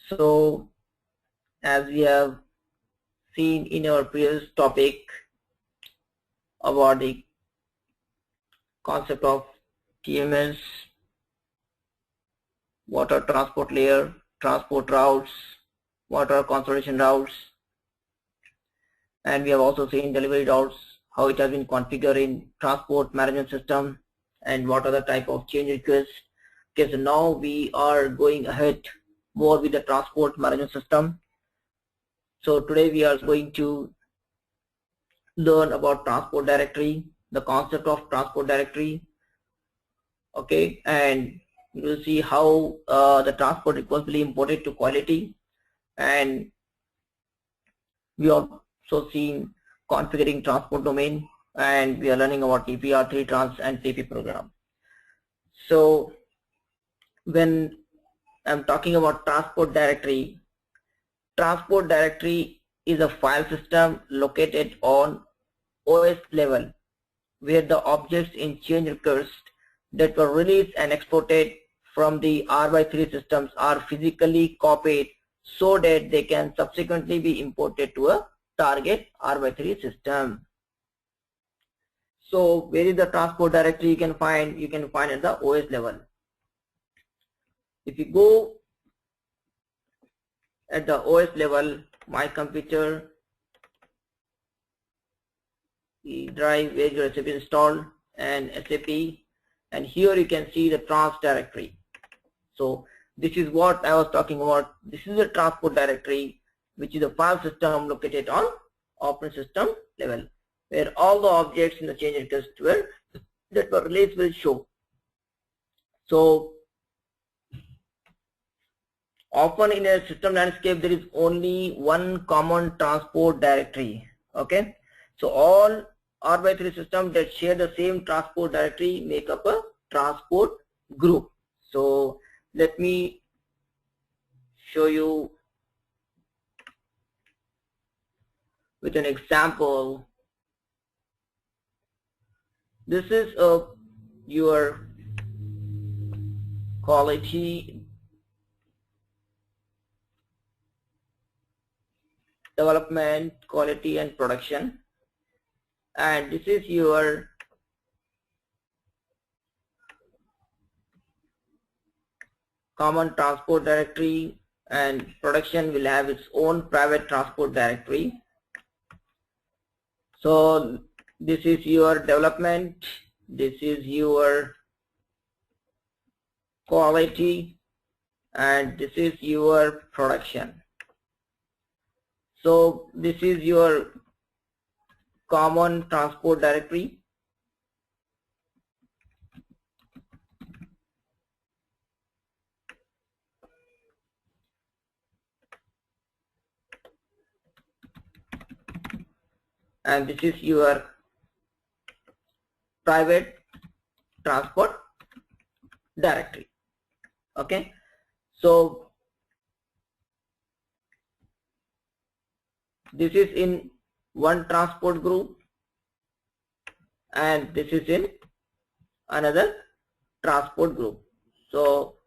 So as we have seen in our previous topic about the concept of TMS, water transport layer, transport routes, water conservation routes, and we have also seen delivery routes, how it has been configured in transport management system, and what are the type of change requests. Okay, so now we are going ahead more with the transport management system. So today we are going to learn about transport directory, the concept of transport directory. Okay, and you will see how the transport request will be imported to quality, and we also seen configuring transport domain, and we are learning about TPR3 trans and CP program. So when I'm talking about transport directory is a file system located on OS level where the objects in change request that were released and exported from the R/3 systems are physically copied so that they can subsequently be imported to a target R/3 system. So where is the transport directory you can find at the OS level. If you go at the OS level, my computer, the drive where your SAP installed and SAP, and here you can see the trans directory. So this is what I was talking about. This is the transport directory, which is a file system located on operating system level, where all the objects in the change request that were released will show. So often in a system landscape there is only one common transport directory. Okay, so all R/3 systems that share the same transport directory make up a transport group. So let me show you with an example. This is your quality development, quality and production, and this is your common transport directory, and production will have its own private transport directory. So this is your development, this is your quality, and this is your production. So this is your common transport directory. And this is your private transport directory. Okay, so this is in one transport group and this is in another transport group. So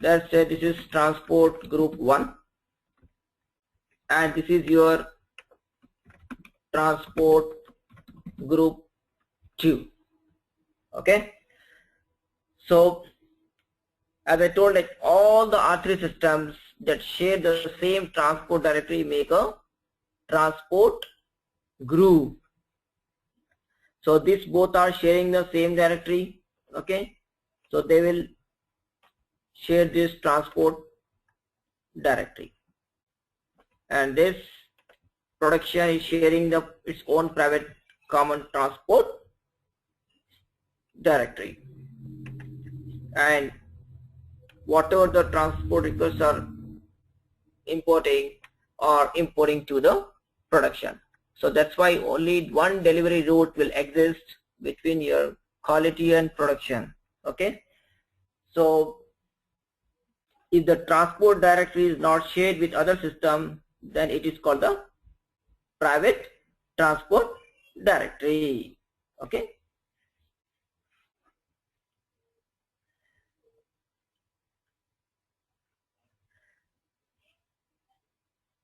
let's say this is transport group 1 and this is your transport group 2. Okay, so as I told, like all the R3 systems that share the same transport directory make a transport group. So these both are sharing the same directory. Okay, so they will share this transport directory, and this production is sharing its own private common transport directory, and whatever the transport requests are importing to the production. So that's why only one delivery route will exist between your quality and production. Okay, so if the transport directory is not shared with other system, then it is called the private transport directory. Okay,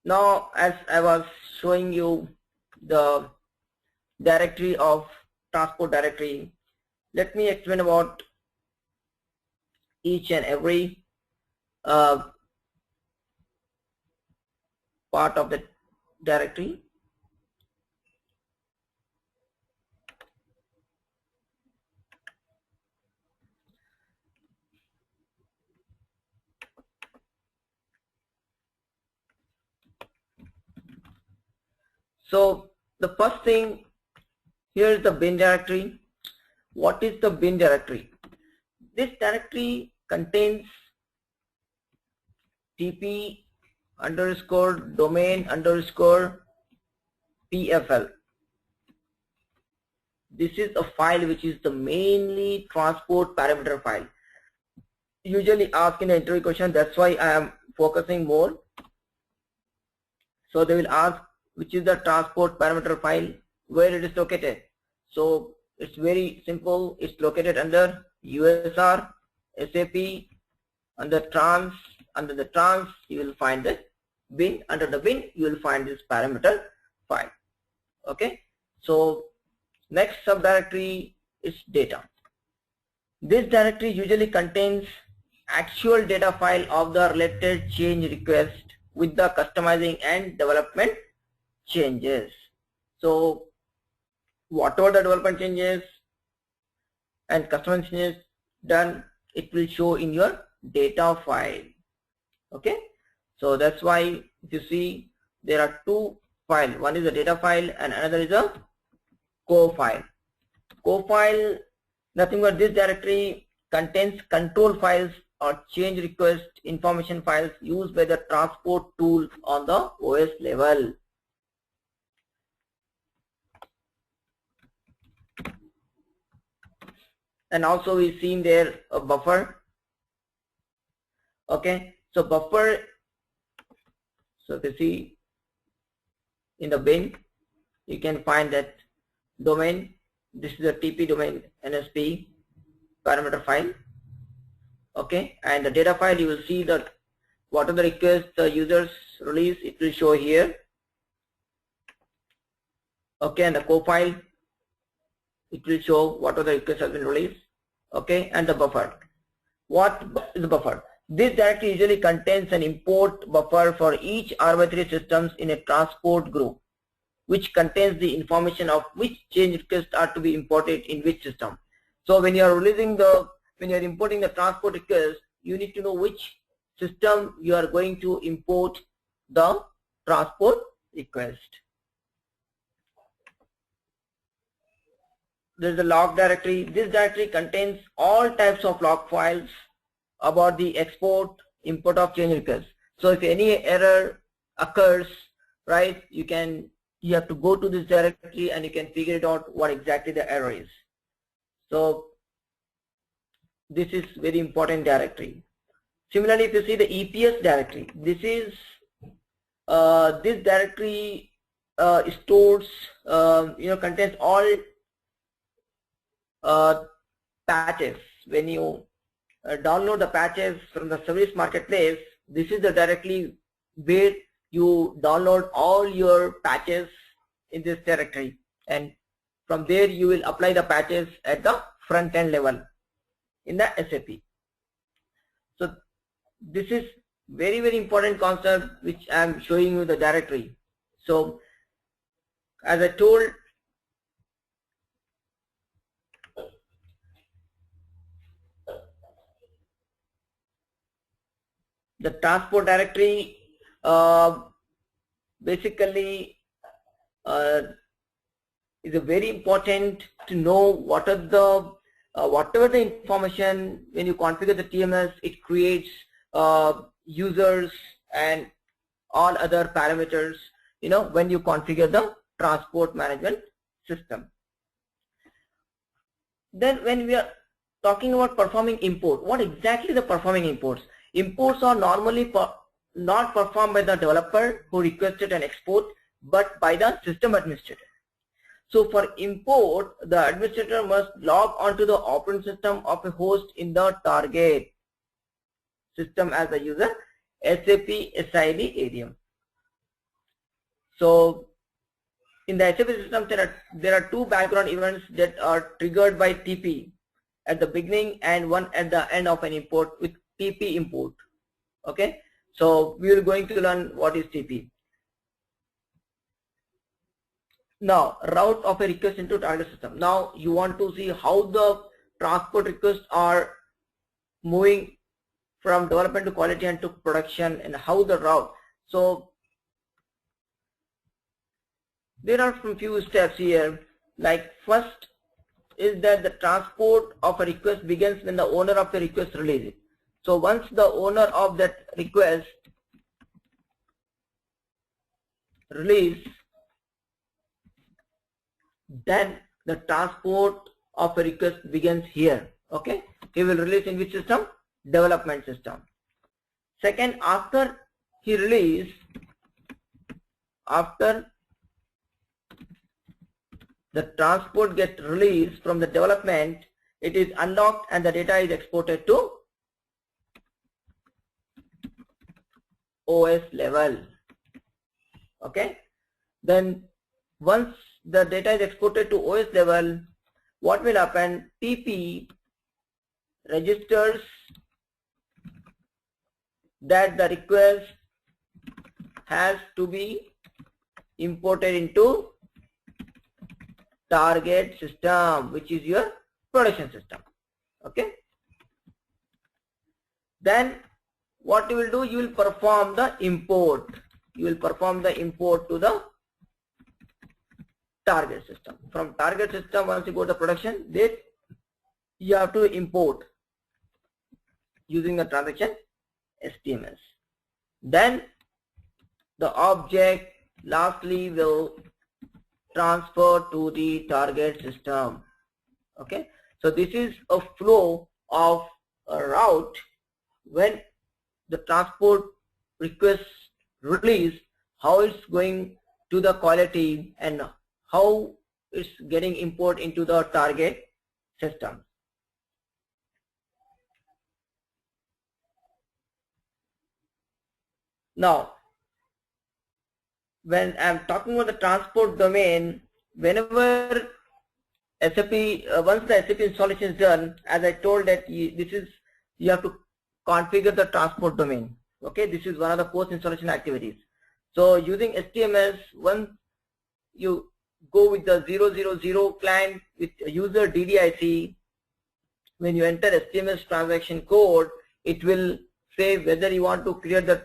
Now, as I was showing you the directory of transport directory, let me explain about each and every part of the directory. So the first thing, here is the bin directory. What is the bin directory? This directory contains tp underscore domain underscore pfl. This is a file which is the mainly transport parameter file. Usually asked in the interview question, that's why I am focusing more. So they will ask which is the transport parameter file, where it is located. So it's very simple. It's located under USR, SAP, under the trans you will find the bin. Under the bin you will find this parameter file. Okay. So next subdirectory is data. This directory usually contains actual data file of the related change request with the customizing and development changes. So whatever the development changes and customization changes done, it will show in your data file. Okay, so that's why if you see there are two files, one is a data file and another is a co-file. Co-file, nothing but this directory contains control files or change request information files used by the transport tool on the OS level. And also we've seen there a buffer. Okay, so buffer, so if you see in the bin you can find that domain, this is a TP domain NSP parameter file. Okay, and the data file you will see that what are the requests the users release, it will show here. Okay, and the co-file, it will show what are the requests have been released. Okay, and the buffer. What is the buffer? This directory usually contains an import buffer for each arbitrary systems in a transport group, which contains the information of which change requests are to be imported in which system. So when you are importing the transport request, you need to know which system you are going to import the transport request. There is a log directory. This directory contains all types of log files about the export, import of change requests. So if any error occurs, right, you have to go to this directory and you can figure it out what exactly the error is. So this is very important directory. Similarly, if you see the EPS directory, this is this directory stores contains all patches. When you download the patches from the service marketplace, this is the directory where you download all your patches in this directory, and from there you will apply the patches at the front end level in the SAP. So this is very, very important concept which I am showing you the directory. So as I told, the transport directory basically is a very important to know what are the whatever the information when you configure the TMS, it creates users and all other parameters when you configure the transport management system. Then when we are talking about performing import, what exactly the performing imports? Imports are normally not performed by the developer who requested an export, but by the system administrator. So for import, the administrator must log onto the operating system of a host in the target system as a user, SAP SID area. So in the SAP system, there are two background events that are triggered by TP at the beginning and one at the end of an import with TP import. Okay, so we are going to learn what is TP. Now, route of a request into target system. Now you want to see how the transport requests are moving from development to quality and to production, and how the route. So there are some few steps here. Like first is that the transport of a request begins when the owner of the request releases it. So once the owner of that request release, then the transport of a request begins here. Okay, he will release in which system? Development system. Second, after he release, after the transport gets released from the development, it is unlocked and the data is exported to OS level. Okay, then once the data is exported to OS level, what will happen? TP registers that the request has to be imported into target system, which is your production system. Okay, then what you will do, you will perform the import. You will perform the import to the target system. From target system, once you go to production, this you have to import using the transaction STMS. Then the object lastly will transfer to the target system. Okay, so this is a flow of a route when the transport request release, how it's going to the quality and how it's getting import into the target system. Now, when I'm talking about the transport domain, whenever SAP, once the SAP installation is done, as I told that you have to configure the transport domain. Okay, this is one of the post installation activities. So using STMS, once you go with the 000 client with user DDIC, when you enter STMS transaction code, it will say whether you want to create the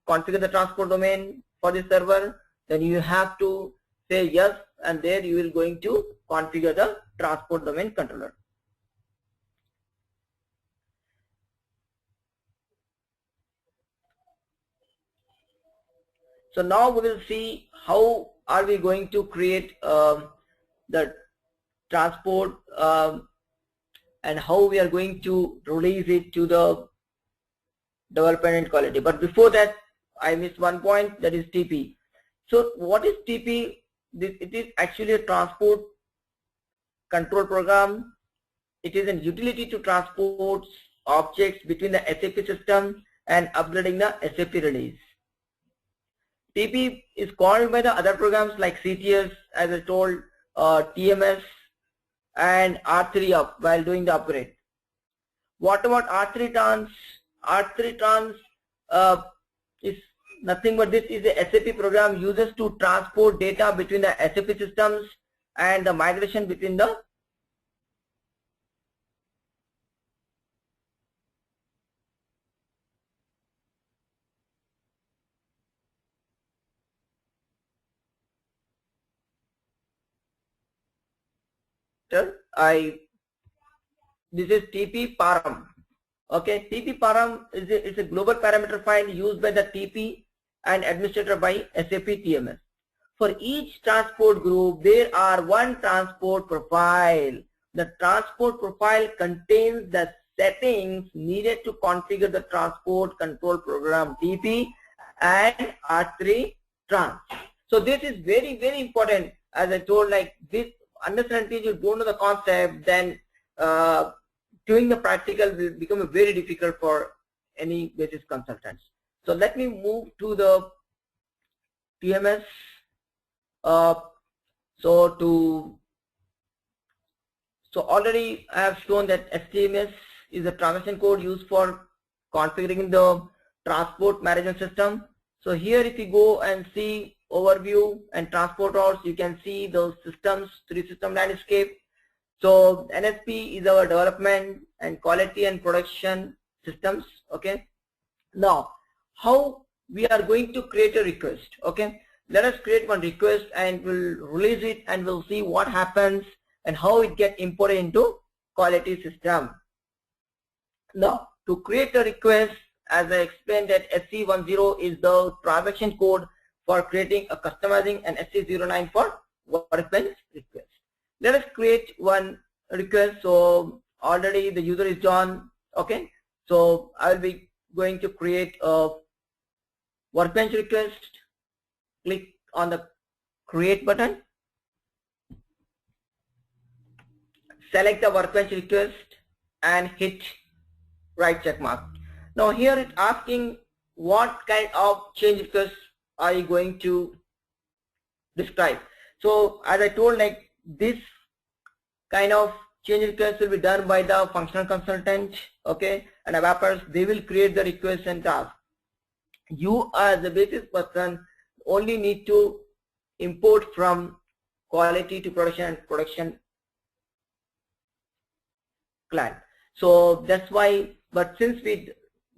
configure the transport domain for the server. Then you have to say yes, and there you will going to configure the transport domain controller. So now we will see how are we going to create the transport and how we are going to release it to the development and quality. But before that, I missed one point, that is TP. So what is TP? It is actually a transport control program. It is a utility to transport objects between the SAP system and upgrading the SAP release. TP is called by the other programs like CTS, as I told, TMS and R3 up while doing the upgrade. What about R3 trans? R3 trans is nothing but this is a SAP program uses to transport data between the SAP systems and the migration between the this is TP param. Okay, TP param is a global parameter file used by the TP and administered by SAP TMS. For each transport group, there are one transport profile. The transport profile contains the settings needed to configure the transport control program TP and R3 trans. So this is very, very important. As I told, like this, understand until you don't know the concept, then doing the practical will become very difficult for any basis consultants. So let me move to the TMS So already I have shown that HTMS is the transaction code used for configuring the transport management system. So here if you go and see overview and transport routes, you can see those systems, 3 system landscape. So NSP is our development and quality and production systems. Okay. Now how we are going to create a request. Okay. Let us create one request and we'll release it and we'll see what happens and how it gets imported into quality system. Now to create a request, as I explained, that SC10 is the transaction code for creating a customizing, and SC09 for workbench request. Let us create one request. So already the user is done. Okay, so I will be going to create a workbench request. Click on the create button, select the workbench request and hit right check mark. Now here it's asking what kind of change requests are you going to describe. So as I told, like this kind of change request will be done by the functional consultant, okay, and developers, they will create the request and task. You as the basis person only need to import from quality to production and production client. So that's why, but since we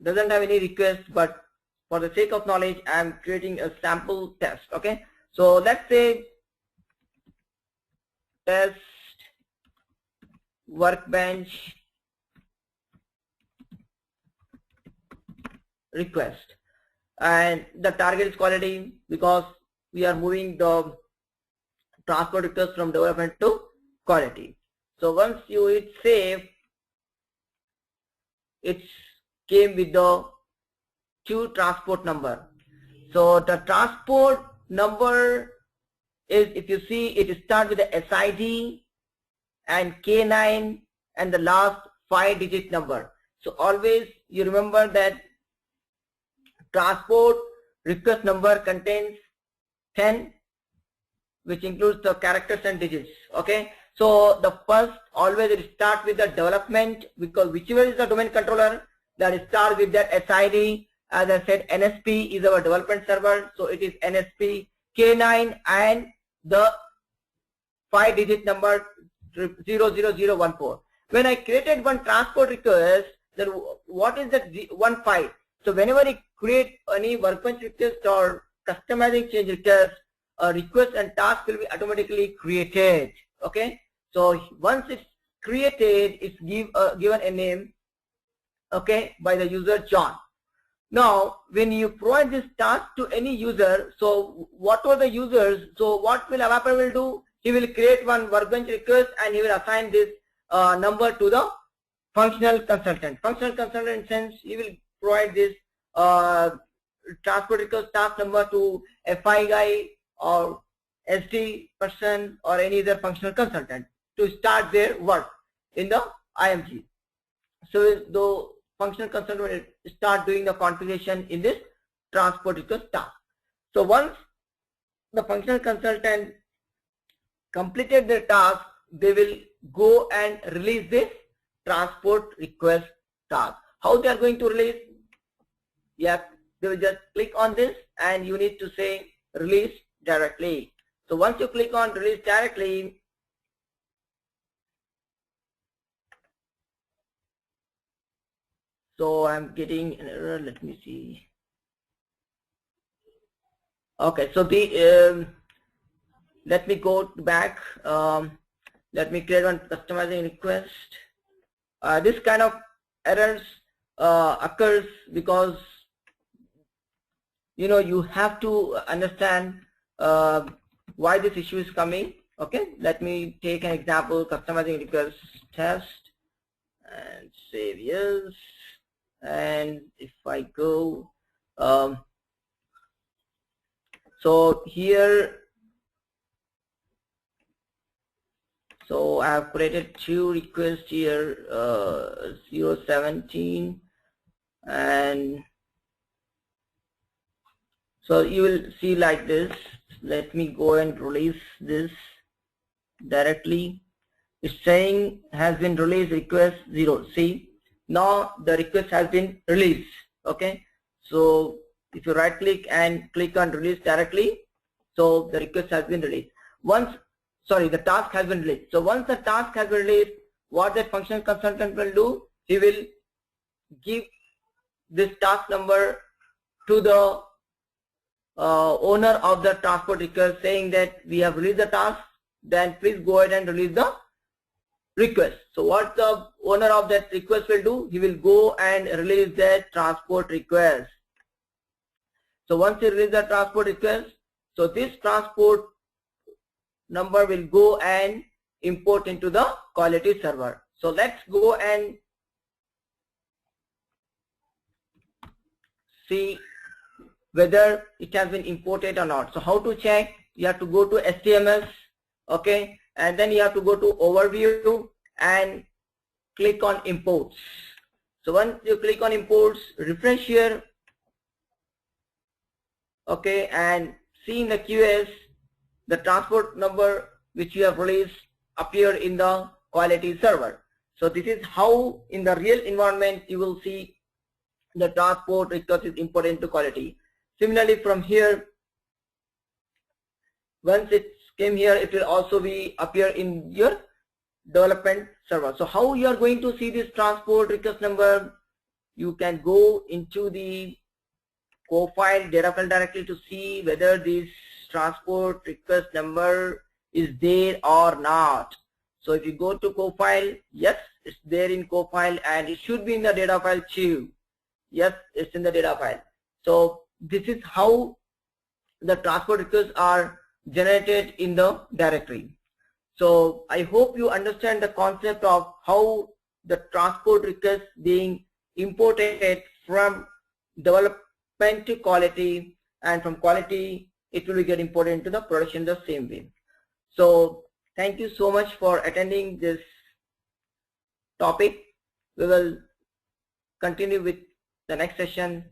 doesn't have any request, but for the sake of knowledge, I'm creating a sample test. Okay, so let's say test workbench request, and the target is quality because we are moving the transport request from development to quality. So once you hit save, it came with the 2 transport number. So the transport number is, if you see, it starts with the SID and K9 and the last 5-digit number. So always you remember that transport request number contains 10, which includes the characters and digits. Okay, so the first, always it starts with the development, because whichever is the domain controller, that it starts with that SID. As I said, NSP is our development server, so it is NSP K9 and the 5-digit number 00014. When I created one transport request, then what is the 15? So whenever I create any workbench request or customizing change request, a request and task will be automatically created. Okay, so once it's created, it's given a name, okay, by the user John. Now when you provide this task to any user, so what are the users, so what will developer will do, he will create one workbench request and he will assign this number to the functional consultant. Functional consultant, since he will provide this transport request task number to FI guy or SD person or any other functional consultant to start their work in the IMG. So the functional consultant will start doing the configuration in this transport request task. So once the functional consultant completed their task, they will go and release this transport request task. How they are going to release? Yeah, they will just click on this and you need to say release directly. So once you click on release directly, so I'm getting an error, let me see. Okay, so the let me go back. Let me create one customizing request. This kind of errors occurs because you have to understand why this issue is coming. Okay, let me take an example, customizing request test, and save yes. And if I go, so here, so I have created 2 requests here, 017, and so you will see like this. let me go and release this directly. It's saying has been released, request 0. See, now the request has been released. Okay, so if you right click and click on release directly, so the request has been released. The task has been released. So once the task has been released, what that functional consultant will do, he will give this task number to the owner of the transport request, saying that we have released the task, then please go ahead and release the request. So what the owner of that request will do, he will go and release that transport request. So once he releases the transport request, so this transport number will go and import into the quality server. So let's go and see whether it has been imported or not. So how to check? You have to go to HTML, okay, and then you have to go to overview and click on imports. So once you click on imports, refresh here, okay, and see in the QS the transport number which you have released appear in the quality server. So this is how in the real environment you will see the transport request is imported into quality. Similarly from here, once it came here, it will also be appear in your development server. So how you are going to see this transport request number? You can go into the co-file data file directly to see whether this transport request number is there or not. So if you go to co-file, yes, it's there in co-file, and it should be in the data file too. Yes, it's in the data file. So this is how the transport requests are generated in the directory. So I hope you understand the concept of how the transport request being imported from development to quality, and from quality it will get imported into the production the same way. So thank you so much for attending this topic. We will continue with the next session.